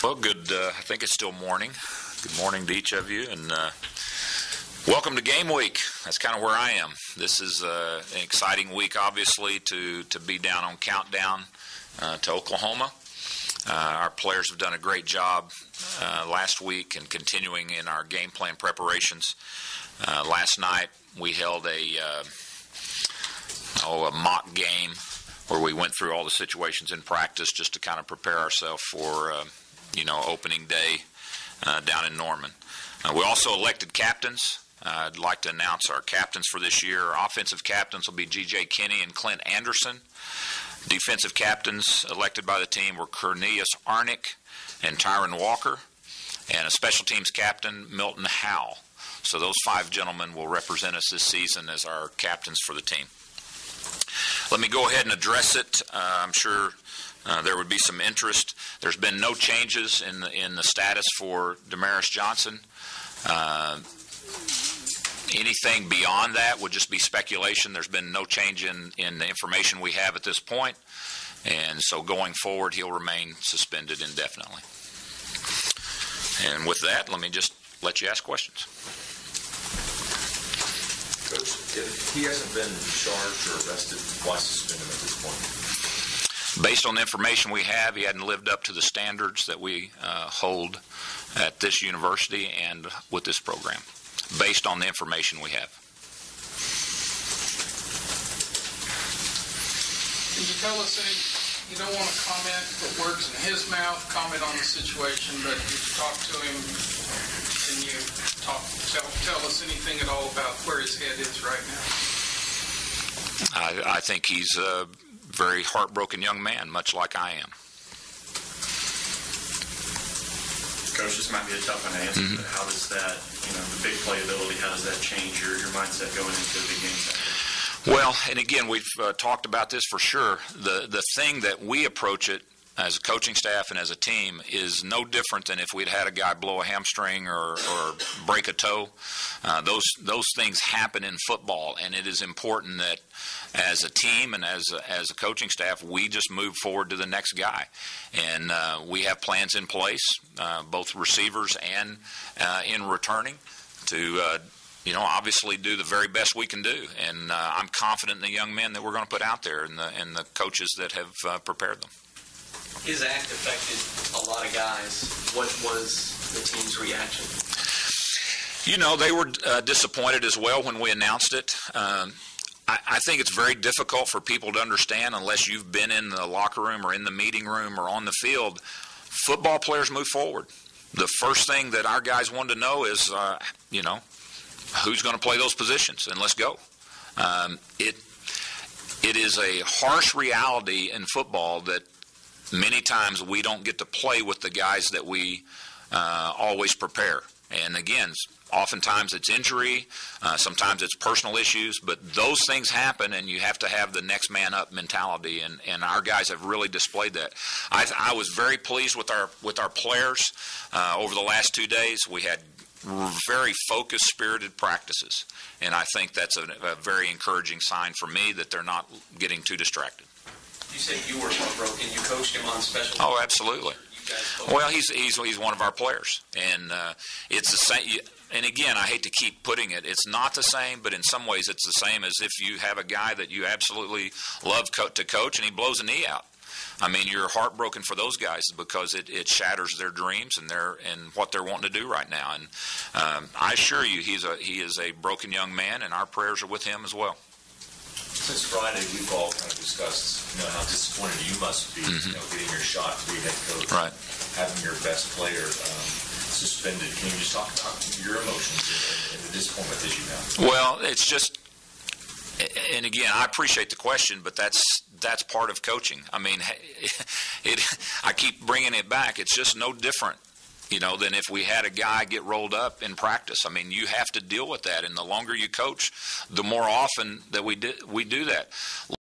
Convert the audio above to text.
Well, good. I think it's still morning. Good morning to each of you, and welcome to game week. That's kind of where I am. This is an exciting week, obviously, to be down on countdown to Oklahoma. Our players have done a great job last week and continuing in our game plan preparations. Last night we held a mock game where we went through all the situations in practice just to kind of prepare ourselves for opening day down in Norman. We also elected captains. I'd like to announce our captains for this year. Our offensive captains will be G.J. Kinney and Clint Anderson. Defensive captains elected by the team were Cornelius Arnick and Tyron Walker. And a special teams captain, Milton Howell. So those five gentlemen will represent us this season as our captains for the team. Let me go ahead and address it. I'm sure there would be some interest. There's been no changes in the status for Damaris Johnson. Anything beyond that would just be speculation. There's been no change in the information we have at this point. And so going forward, he'll remain suspended indefinitely. And with that, let me just let you ask questions. Coach, if he hasn't been charged or arrested, why suspend him at this point? Based on the information we have, he hadn't lived up to the standards that we hold at this university and with this program, based on the information we have. Can you tell us you don't want to comment, put words in his mouth, comment on the situation, but if you talk to him, can you tell us anything at all about where his head is right now? I think he's a very heartbroken young man, much like I am. Coach, this might be a tough one to answer, but how does that, the big playability, how does that change your mindset going into the big game Saturday? Well, and again, we've talked about this for sure. The thing that we approach it as a coaching staff and as a team is no different than if we'd had a guy blow a hamstring or break a toe. Those things happen in football, and it is important that as a team and as a coaching staff, we just move forward to the next guy. And we have plans in place, both receivers and in returning, to obviously do the very best we can do. And I'm confident in the young men that we're going to put out there and the coaches that have prepared them. His act affected a lot of guys. What was the team's reaction? They were disappointed as well when we announced it. I think it's very difficult for people to understand unless you've been in the locker room or in the meeting room or on the field. Football players move forward. The first thing that our guys wanted to know is, who's going to play those positions, and let's go. It is a harsh reality in football that many times we don't get to play with the guys that we always prepare. And again, oftentimes it's injury, sometimes it's personal issues, but those things happen, and you have to have the next man up mentality, and our guys have really displayed that. I was very pleased with our players over the last 2 days. We had very focused, spirited practices, and I think that's a very encouraging sign for me that they're not getting too distracted. You said you were heartbroken. You coached him on special teams. Oh, absolutely. Well, he's one of our players, and it's the same. And again, I hate to keep putting it. It's not the same, but in some ways, it's the same as if you have a guy that you absolutely love to coach, and he blows a knee out. I mean, you're heartbroken for those guys because it shatters their dreams and what they're wanting to do right now. And I assure you, he is a broken young man, and our prayers are with him as well. Since Friday, we've all kind of discussed, how disappointed you must be, getting your shot to be head coach, right? Having your best player suspended. Can you just talk about your emotions and the disappointment that you have? Well, it's just, and again, I appreciate the question, but that's part of coaching. I mean, I keep bringing it back. It's just no different, than if we had a guy get rolled up in practice. I mean, you have to deal with that, and the longer you coach, the more often that we do that.